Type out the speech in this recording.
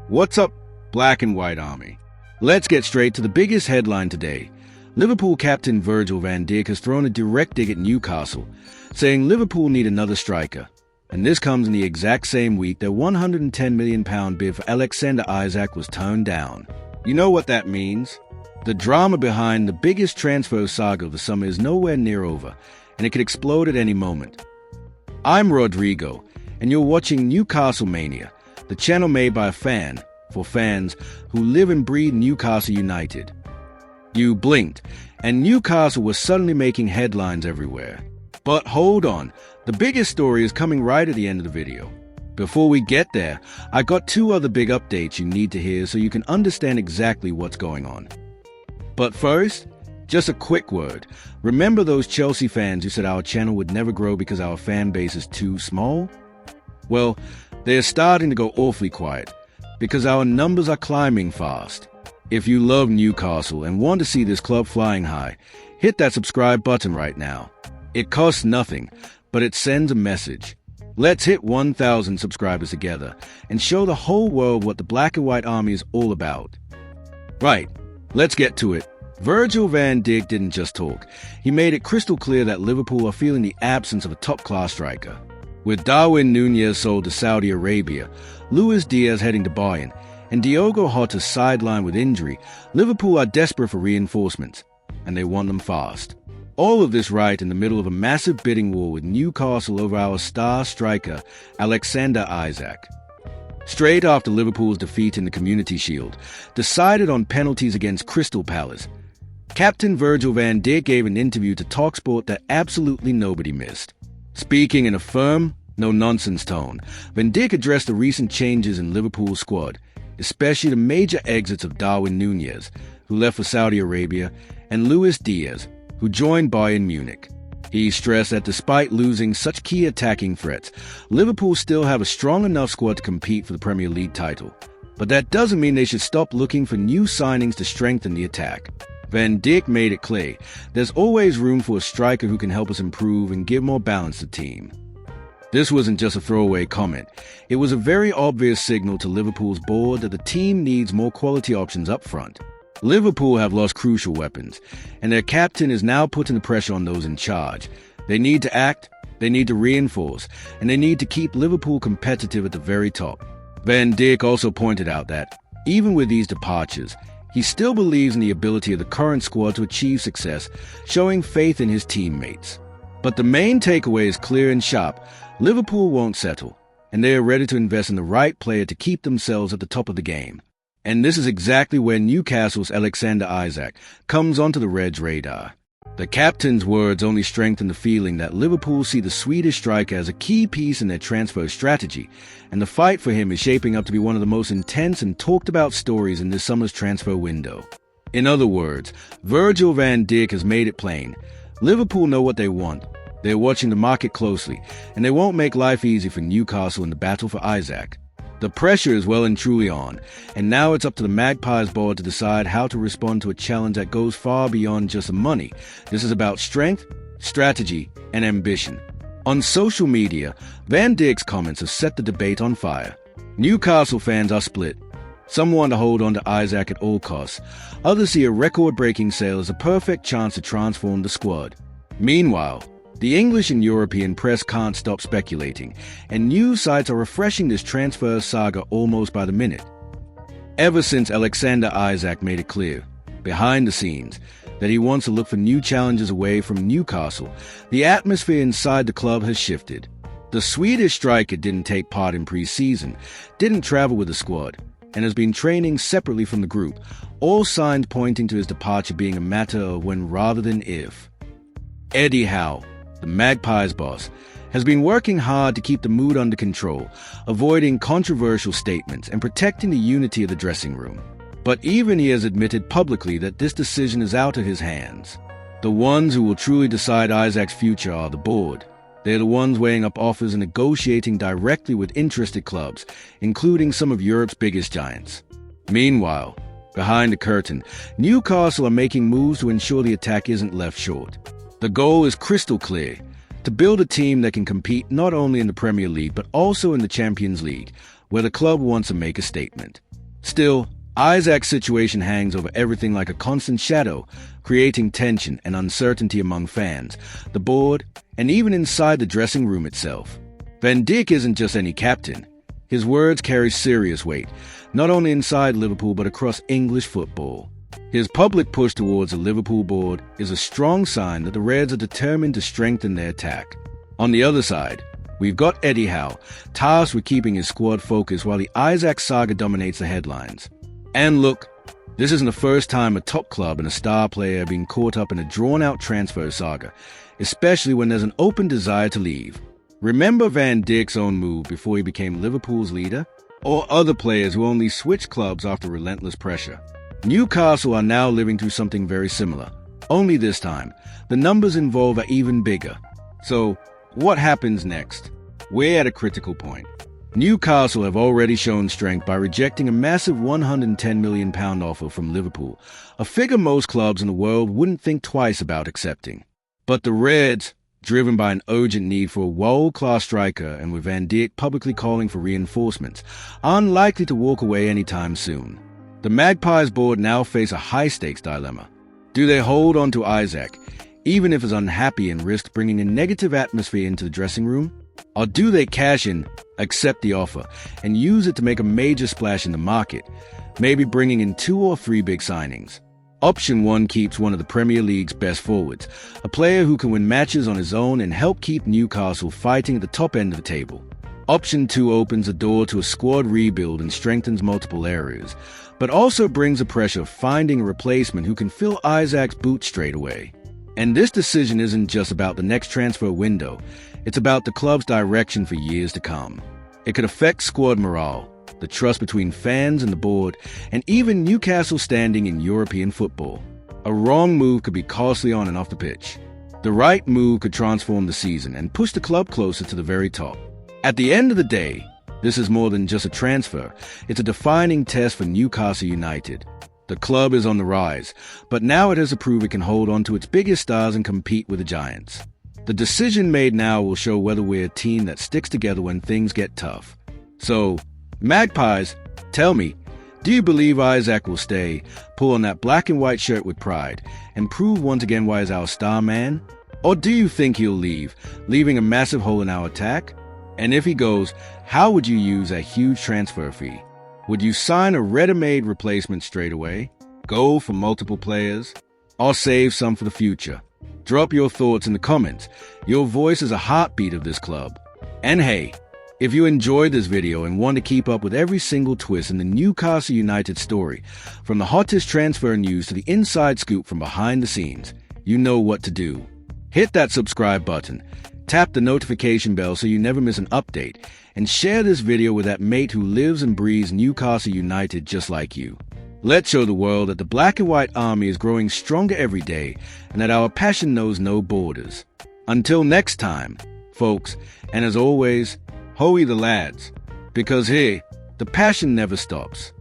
What's up, Black and White Army? Let's get straight to the biggest headline today. Liverpool captain Virgil van Dijk has thrown a direct dig at Newcastle, saying Liverpool need another striker. And this comes in the exact same week their £110 million bid for Alexander Isak was turned down. You know what that means? The drama behind the biggest transfer saga of the summer is nowhere near over, and it could explode at any moment. I'm Rodrigo, and you're watching Newcastle Mania, the channel made by a fan, for fans who live and breathe Newcastle United. You blinked, and Newcastle was suddenly making headlines everywhere. But hold on, the biggest story is coming right at the end of the video. Before we get there, I got two other big updates you need to hear so you can understand exactly what's going on. But first, just a quick word. Remember those Chelsea fans who said our channel would never grow because our fan base is too small? Well, they're starting to go awfully quiet, because our numbers are climbing fast. If you love Newcastle and want to see this club flying high, hit that subscribe button right now. It costs nothing, but it sends a message. Let's hit 1,000 subscribers together and show the whole world what the Black and White Army is all about. Right, let's get to it. Virgil van Dijk didn't just talk. He made it crystal clear that Liverpool are feeling the absence of a top-class striker. With Darwin Núñez sold to Saudi Arabia, Luis Diaz heading to Bayern, and Diogo Jota sidelined with injury, Liverpool are desperate for reinforcements, and they want them fast. All of this right in the middle of a massive bidding war with Newcastle over our star striker, Alexander Isak. Straight after Liverpool's defeat in the Community Shield, decided on penalties against Crystal Palace, Captain Virgil van Dijk gave an interview to TalkSport that absolutely nobody missed. Speaking in a firm, no-nonsense tone, Van Dijk addressed the recent changes in Liverpool's squad, especially the major exits of Darwin Núñez, who left for Saudi Arabia, and Luis Diaz, who joined Bayern Munich. He stressed that despite losing such key attacking threats, Liverpool still have a strong enough squad to compete for the Premier League title. But that doesn't mean they should stop looking for new signings to strengthen the attack. Van Dijk made it clear, there's always room for a striker who can help us improve and give more balance to the team. This wasn't just a throwaway comment. It was a very obvious signal to Liverpool's board that the team needs more quality options up front. Liverpool have lost crucial weapons, and their captain is now putting the pressure on those in charge. They need to act, they need to reinforce, and they need to keep Liverpool competitive at the very top. Van Dijk also pointed out that, even with these departures, he still believes in the ability of the current squad to achieve success, showing faith in his teammates. But the main takeaway is clear and sharp. Liverpool won't settle, and they are ready to invest in the right player to keep themselves at the top of the game. And this is exactly where Newcastle's Alexander Isak comes onto the Reds' radar. The captain's words only strengthen the feeling that Liverpool see the Swedish striker as a key piece in their transfer strategy, and the fight for him is shaping up to be one of the most intense and talked about stories in this summer's transfer window. In other words, Virgil van Dijk has made it plain. Liverpool know what they want. They're watching the market closely, and they won't make life easy for Newcastle in the battle for Isak. The pressure is well and truly on, and now it's up to the Magpies board to decide how to respond to a challenge that goes far beyond just the money. This is about strength, strategy, and ambition. On social media, Van Dijk's comments have set the debate on fire. Newcastle fans are split. Some want to hold on to Isak at all costs. Others see a record-breaking sale as a perfect chance to transform the squad. Meanwhile, the English and European press can't stop speculating, and news sites are refreshing this transfer saga almost by the minute. Ever since Alexander Isak made it clear, behind the scenes, that he wants to look for new challenges away from Newcastle, the atmosphere inside the club has shifted. The Swedish striker didn't take part in pre-season, didn't travel with the squad, and has been training separately from the group, all signs pointing to his departure being a matter of when rather than if. Eddie Howe, the Magpies boss, has been working hard to keep the mood under control, avoiding controversial statements and protecting the unity of the dressing room. But even he has admitted publicly that this decision is out of his hands. The ones who will truly decide Isak's future are the board. They're the ones weighing up offers and negotiating directly with interested clubs, including some of Europe's biggest giants. Meanwhile, behind the curtain, Newcastle are making moves to ensure the attack isn't left short. The goal is crystal clear: to build a team that can compete not only in the Premier League but also in the Champions League, where the club wants to make a statement. Still, Isaac's situation hangs over everything like a constant shadow, creating tension and uncertainty among fans, the board, and even inside the dressing room itself. Van Dijk isn't just any captain. His words carry serious weight, not only inside Liverpool but across English football. His public push towards the Liverpool board is a strong sign that the Reds are determined to strengthen their attack. On the other side, we've got Eddie Howe, tasked with keeping his squad focused while the Isaac saga dominates the headlines. And look, this isn't the first time a top club and a star player have been caught up in a drawn-out transfer saga, especially when there's an open desire to leave. Remember Van Dijk's own move before he became Liverpool's leader? Or other players who only switched clubs after relentless pressure? Newcastle are now living through something very similar. Only this time, the numbers involved are even bigger. So, what happens next? We're at a critical point. Newcastle have already shown strength by rejecting a massive £110 million offer from Liverpool, a figure most clubs in the world wouldn't think twice about accepting. But the Reds, driven by an urgent need for a world-class striker and with Van Dijk publicly calling for reinforcements, are unlikely to walk away anytime soon. The Magpies board now face a high-stakes dilemma. Do they hold on to Isaac, even if he's unhappy and risk bringing a negative atmosphere into the dressing room? Or do they cash in, accept the offer, and use it to make a major splash in the market, maybe bringing in 2 or 3 big signings? Option 1 keeps one of the Premier League's best forwards, a player who can win matches on his own and help keep Newcastle fighting at the top end of the table. Option 2 opens the door to a squad rebuild and strengthens multiple areas, but also brings the pressure of finding a replacement who can fill Isaac's boots straight away. And this decision isn't just about the next transfer window, it's about the club's direction for years to come. It could affect squad morale, the trust between fans and the board, and even Newcastle's standing in European football. A wrong move could be costly on and off the pitch. The right move could transform the season and push the club closer to the very top. At the end of the day, this is more than just a transfer, it's a defining test for Newcastle United. The club is on the rise, but now it has to prove it can hold on to its biggest stars and compete with the giants. The decision made now will show whether we're a team that sticks together when things get tough. So, Magpies, tell me, do you believe Isaac will stay, pull on that black and white shirt with pride, and prove once again why he's our star man? Or do you think he'll leave, leaving a massive hole in our attack? And if he goes, how would you use that huge transfer fee? Would you sign a ready-made replacement straight away, go for multiple players, or save some for the future? Drop your thoughts in the comments. Your voice is a heartbeat of this club. And hey, if you enjoyed this video and want to keep up with every single twist in the Newcastle United story, from the hottest transfer news to the inside scoop from behind the scenes, you know what to do. Hit that subscribe button, tap the notification bell so you never miss an update, and share this video with that mate who lives and breathes Newcastle United just like you. Let's show the world that the Black and White Army is growing stronger every day and that our passion knows no borders. Until next time, folks, and as always, hoey the lads, because here, the passion never stops.